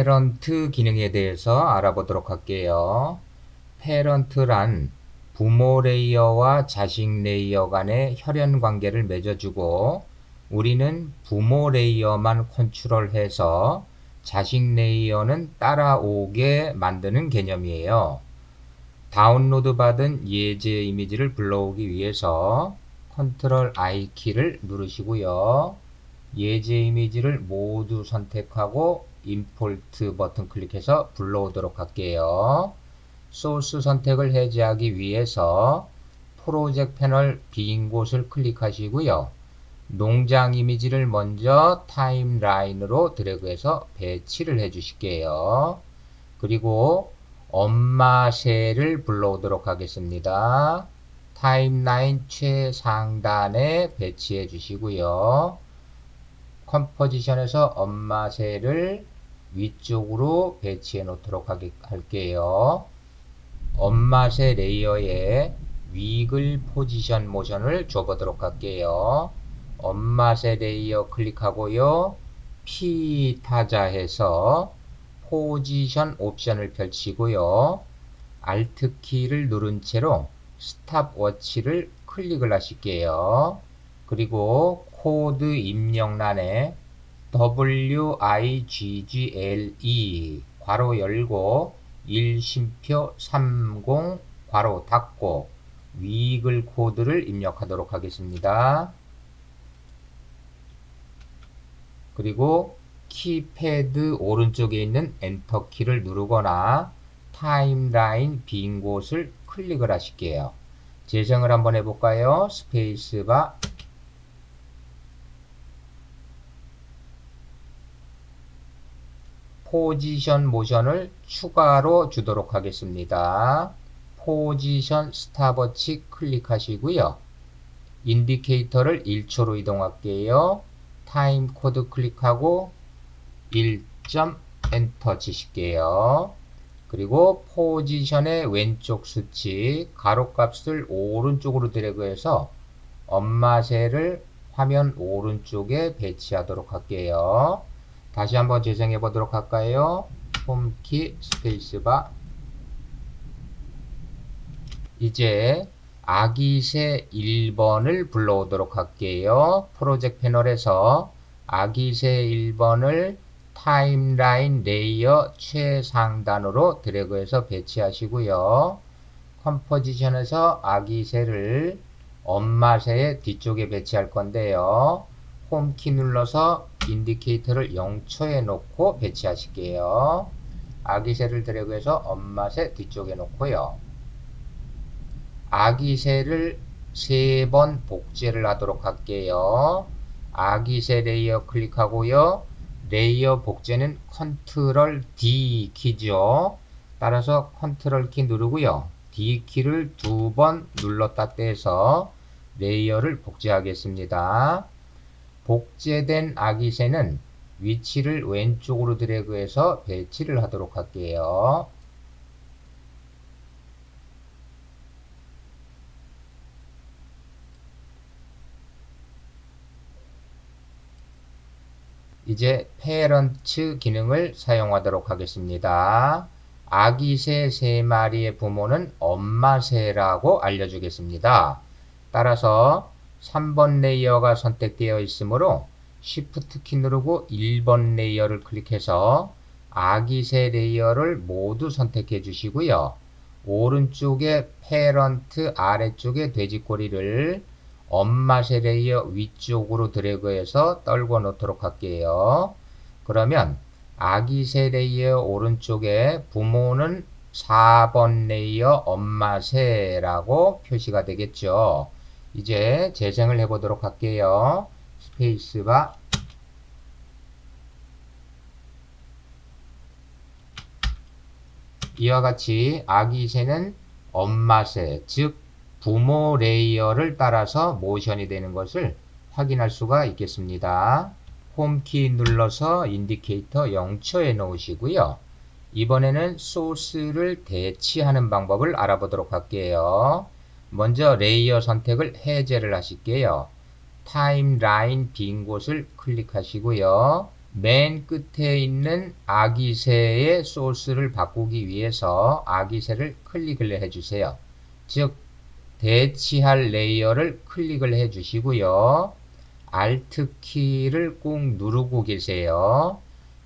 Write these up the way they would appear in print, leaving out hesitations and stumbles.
페런트 기능에 대해서 알아보도록 할게요. 페런트란 부모 레이어와 자식 레이어 간의 혈연 관계를 맺어주고 우리는 부모 레이어만 컨트롤해서 자식 레이어는 따라오게 만드는 개념이에요. 다운로드 받은 예제 이미지를 불러오기 위해서 컨트롤 I 키를 누르시고요. 예제 이미지를 모두 선택하고 임포트 버튼 클릭해서 불러오도록 할게요. 소스 선택을 해제하기 위해서 프로젝트 패널 빈 곳을 클릭하시고요. 농장 이미지를 먼저 타임라인으로 드래그해서 배치를 해 주실게요. 그리고 엄마 셀을 불러오도록 하겠습니다. 타임라인 최상단에 배치해 주시고요. 컴포지션에서 엄마 셀을 위쪽으로 배치해 놓도록 할게요. 엄마 셀 레이어에 위글 포지션 모션을 줘보도록 할게요. 엄마 셀 레이어 클릭하고요. P 타자해서 포지션 옵션을 펼치고요. Alt 키를 누른 채로 스탑워치를 클릭을 하실게요. 그리고 코드 입력란에 WIGGLE 괄호 열고 일심표 30 괄호 닫고 위글 코드를 입력하도록 하겠습니다. 그리고 키패드 오른쪽에 있는 엔터 키를 누르거나 타임라인 빈 곳을 클릭을 하실게요. 재생을 한번 해볼까요? 스페이스바 포지션 모션을 추가로 주도록 하겠습니다. 포지션 스탑워치 클릭하시고요. 인디케이터를 1초로 이동할게요. 타임 코드 클릭하고 1점 엔터 치실게요. 그리고 포지션의 왼쪽 수치 가로값을 오른쪽으로 드래그해서 엄마 셀을 화면 오른쪽에 배치하도록 할게요. 다시 한번 재생해 보도록 할까요? 홈키 스페이스바. 이제 아기새 1번을 불러오도록 할게요. 프로젝트 패널에서 아기새 1번을 타임라인 레이어 최상단으로 드래그해서 배치하시고요. 컴포지션에서 아기새를 엄마새의 뒤쪽에 배치할 건데요. 홈키 눌러서 인디케이터를 0초에 놓고 배치하실게요. 아기새를 드래그해서 엄마새 뒤쪽에 놓고요. 아기새를 3번 복제를 하도록 할게요. 아기새 레이어 클릭하고요. 레이어 복제는 컨트롤 D 키죠. 따라서 컨트롤 키 누르고요. D 키를 2번 눌렀다 떼서 레이어를 복제하겠습니다. 복제된 아기새는 위치를 왼쪽으로 드래그해서 배치를 하도록 할게요. 이제 페런트 기능을 사용하도록 하겠습니다. 아기새 3마리의 부모는 엄마새라고 알려주겠습니다. 따라서 3번 레이어가 선택되어 있으므로 Shift 키 누르고 1번 레이어를 클릭해서 아기새 레이어를 모두 선택해 주시고요. 오른쪽에 페런트, 아래쪽에 돼지꼬리를 엄마새 레이어 위쪽으로 드래그해서 떨궈 놓도록 할게요. 그러면 아기새 레이어 오른쪽에 부모는 4번 레이어 엄마새라고 표시가 되겠죠. 이제 재생을 해보도록 할게요. 스페이스바. 이와 같이 아기새는 엄마새, 즉 부모 레이어를 따라서 모션이 되는 것을 확인할 수가 있겠습니다. 홈키 눌러서 인디케이터 0초에 놓으시고요. 이번에는 소스를 대치하는 방법을 알아보도록 할게요. 먼저 레이어 선택을 해제를 하실게요. 타임라인 빈 곳을 클릭하시고요. 맨 끝에 있는 아기 새의 소스를 바꾸기 위해서 아기 새를 클릭을 해주세요. 즉 대치할 레이어를 클릭을 해주시고요. Alt 키를 꾹 누르고 계세요.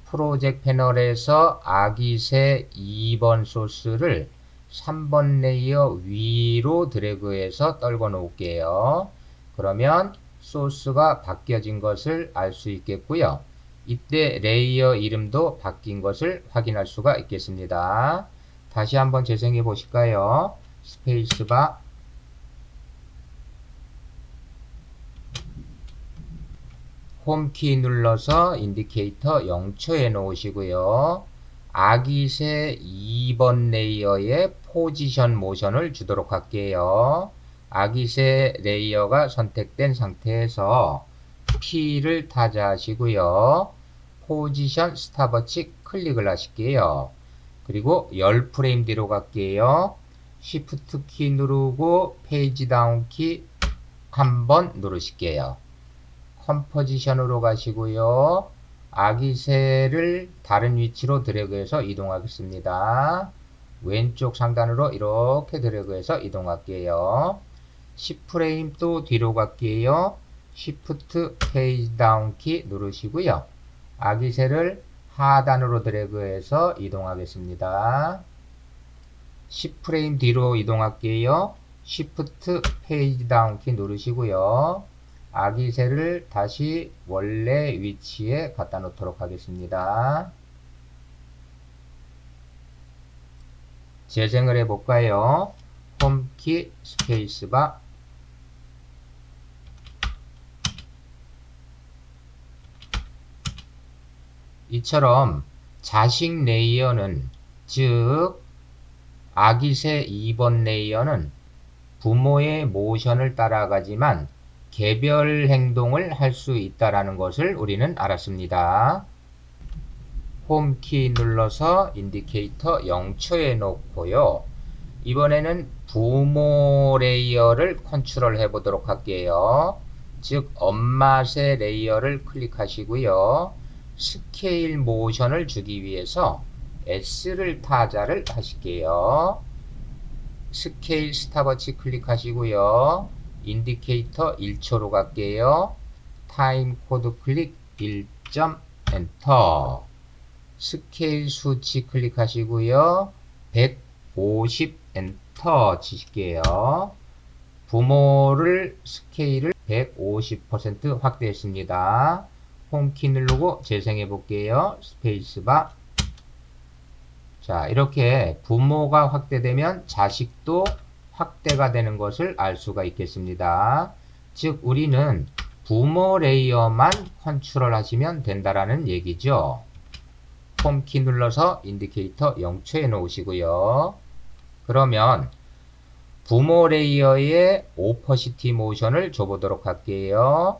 프로젝트 패널에서 아기 새 2번 소스를 3번 레이어 위로 드래그해서 떨궈 놓을게요. 그러면 소스가 바뀌어진 것을 알 수 있겠고요. 이때 레이어 이름도 바뀐 것을 확인할 수가 있겠습니다. 다시 한번 재생해 보실까요? 스페이스바, 홈키 눌러서 인디케이터 0초에 놓으시고요. 아기 새 2번 레이어에 포지션 모션을 주도록 할게요. 아기 새 레이어가 선택된 상태에서 P를 타자하시고요. 포지션 스탑워치 클릭을 하실게요. 그리고 10프레임 뒤로 갈게요. Shift 키 누르고 페이지 다운 키 한번 누르실게요. 컴포지션으로 가시고요. 아기 새를 다른 위치로 드래그해서 이동하겠습니다. 왼쪽 상단으로 이렇게 드래그해서 이동할게요. 10프레임 또 뒤로 갈게요. Shift 페이지 다운 키 누르시고요. 아기 새를 하단으로 드래그해서 이동하겠습니다. 10프레임 뒤로 이동할게요. Shift 페이지 다운 키 누르시고요. 아기 새를 다시 원래 위치에 갖다 놓도록 하겠습니다. 재생을 해볼까요? 홈키 스페이스바, 이처럼 자식 레이어는, 즉 아기 새 2번 레이어는 부모의 모션을 따라가지만 개별 행동을 할 수 있다는 것을 우리는 알았습니다. 홈키 눌러서 인디케이터 0초에 놓고요. 이번에는 부모 레이어를 컨트롤 해 보도록 할게요. 즉 엄마 새 레이어를 클릭하시고요. 스케일 모션을 주기 위해서 S를 타자를 하실게요. 스케일 스탑워치 클릭하시고요. 인디케이터 1초로 갈게요. 타임 코드 클릭 1점 엔터. 스케일 수치 클릭하시고요. 150 엔터 치실게요. 부모를 스케일을 150% 확대했습니다. 홈키 누르고 재생해 볼게요. 스페이스바. 자, 이렇게 부모가 확대되면 자식도 확대가 되는 것을 알 수가 있겠습니다. 즉 우리는 부모 레이어만 컨트롤 하시면 된다라는 얘기죠. 홈키 눌러서 인디케이터 0초에 놓으시고요. 그러면 부모 레이어의 오퍼시티 모션을 줘보도록 할게요.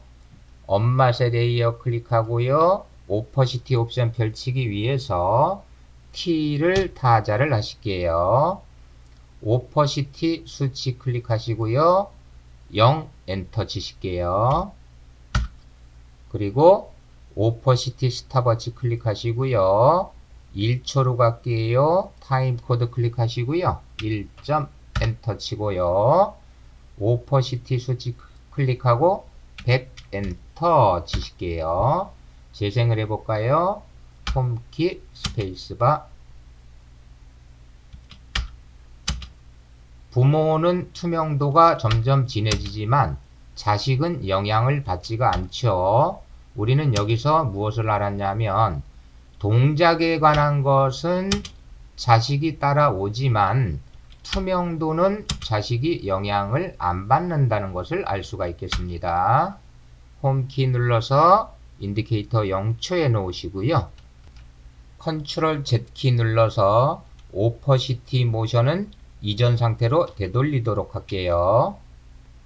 엄마 새 레이어 클릭하고요. 오퍼시티 옵션 펼치기 위해서 T를 타자를 하실게요. 오퍼시티 수치 클릭하시고요. 0 엔터 치실게요. 그리고 오퍼시티 스탑워치 클릭하시고요. 1초로 갈게요. 타임 코드 클릭하시고요. 1점 엔터 치고요. 오퍼시티 수치 클릭하고 100 엔터 치실게요. 재생을 해볼까요? 홈키 스페이스바. 부모는 투명도가 점점 진해지지만 자식은 영향을 받지가 않죠. 우리는 여기서 무엇을 알았냐면 동작에 관한 것은 자식이 따라오지만 투명도는 자식이 영향을 안 받는다는 것을 알 수가 있겠습니다. 홈키 눌러서 인디케이터 0초에 놓으시고요. 컨트롤 Z키 눌러서 오퍼시티 모션은 이전 상태로 되돌리도록 할게요.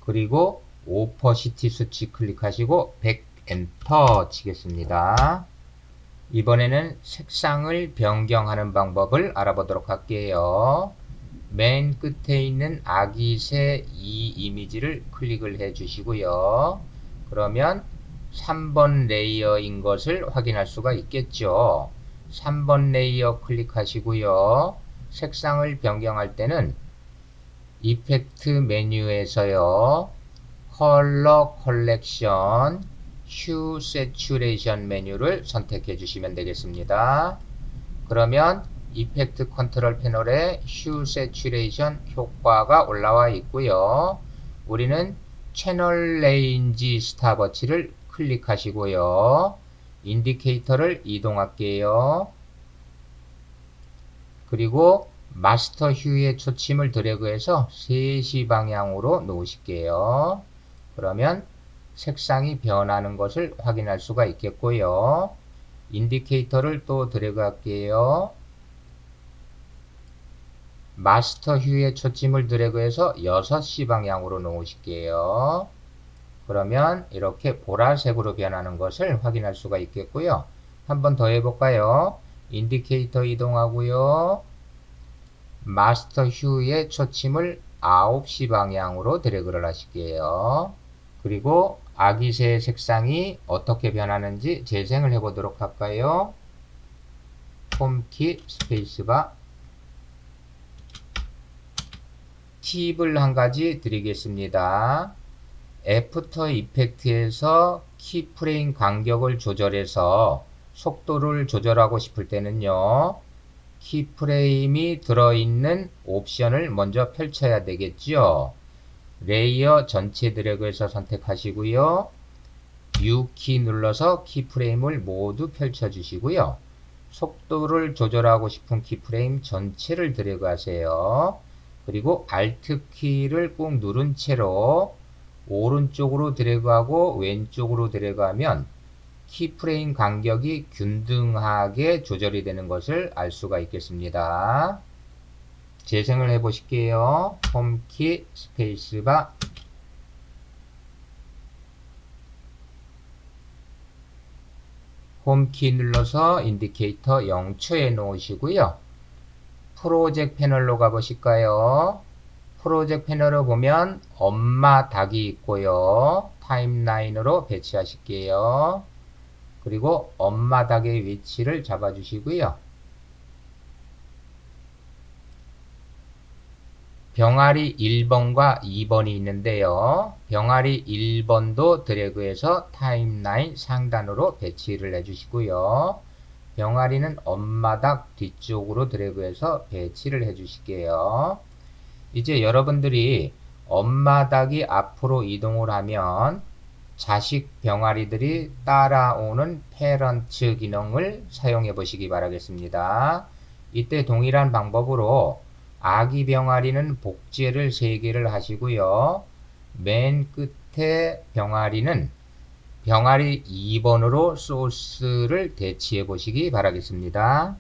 그리고 오퍼시티 수치 클릭하시고 100 엔터 치겠습니다. 이번에는 색상을 변경하는 방법을 알아보도록 할게요. 맨 끝에 있는 아기 새 이 이미지를 클릭을 해 주시고요. 그러면 3번 레이어인 것을 확인할 수가 있겠죠. 3번 레이어 클릭하시고요. 색상을 변경할 때는 이펙트 메뉴에서요. 컬러 컬렉션 휴 세츄레이션 메뉴를 선택해 주시면 되겠습니다. 그러면 이펙트 컨트롤 패널에 휴 세츄레이션 효과가 올라와 있고요. 우리는 채널 레인지 스탑워치를 클릭하시고요. 인디케이터를 이동할게요. 그리고 마스터 휴의 초침을 드래그해서 3시 방향으로 놓으실게요. 그러면 색상이 변하는 것을 확인할 수가 있겠고요. 인디케이터를 또 드래그 할게요. 마스터 휴의 초침을 드래그해서 6시 방향으로 놓으실게요. 그러면 이렇게 보라색으로 변하는 것을 확인할 수가 있겠고요. 한 번 더 해볼까요? 인디케이터 이동하고요. 마스터 휴의 초침을 9시 방향으로 드래그를 하실게요. 그리고 아기새의 색상이 어떻게 변하는지 재생을 해보도록 할까요? 홈키 스페이스바. 팁을 한 가지 드리겠습니다. 애프터 이펙트에서 키프레임 간격을 조절해서 속도를 조절하고 싶을 때는요. 키프레임이 들어있는 옵션을 먼저 펼쳐야 되겠죠. 레이어 전체 드래그해서 선택하시고요. U키 눌러서 키프레임을 모두 펼쳐 주시고요. 속도를 조절하고 싶은 키프레임 전체를 드래그 하세요. 그리고 Alt 키를 꾹 누른 채로 오른쪽으로 드래그하고 왼쪽으로 드래그하면 키프레임 간격이 균등하게 조절이 되는 것을 알 수가 있겠습니다. 재생을 해 보실게요. 홈키 스페이스바. 홈키 눌러서 인디케이터 0초에 놓으시고요. 프로젝트 패널로 가보실까요? 프로젝트 패널을 보면 엄마 닭이 있고요. 타임라인으로 배치하실게요. 그리고 엄마 닭의 위치를 잡아주시고요. 병아리 1번과 2번이 있는데요. 병아리 1번도 드래그해서 타임라인 상단으로 배치를 해주시고요. 병아리는 엄마 닭 뒤쪽으로 드래그해서 배치를 해주실게요. 이제 여러분들이 엄마 닭이 앞으로 이동을 하면 자식 병아리들이 따라오는 패런트 기능을 사용해 보시기 바라겠습니다. 이때 동일한 방법으로 아기 병아리는 복제를 3개를 하시고요. 맨 끝에 병아리는 병아리 2번으로 소스를 대치해 보시기 바라겠습니다.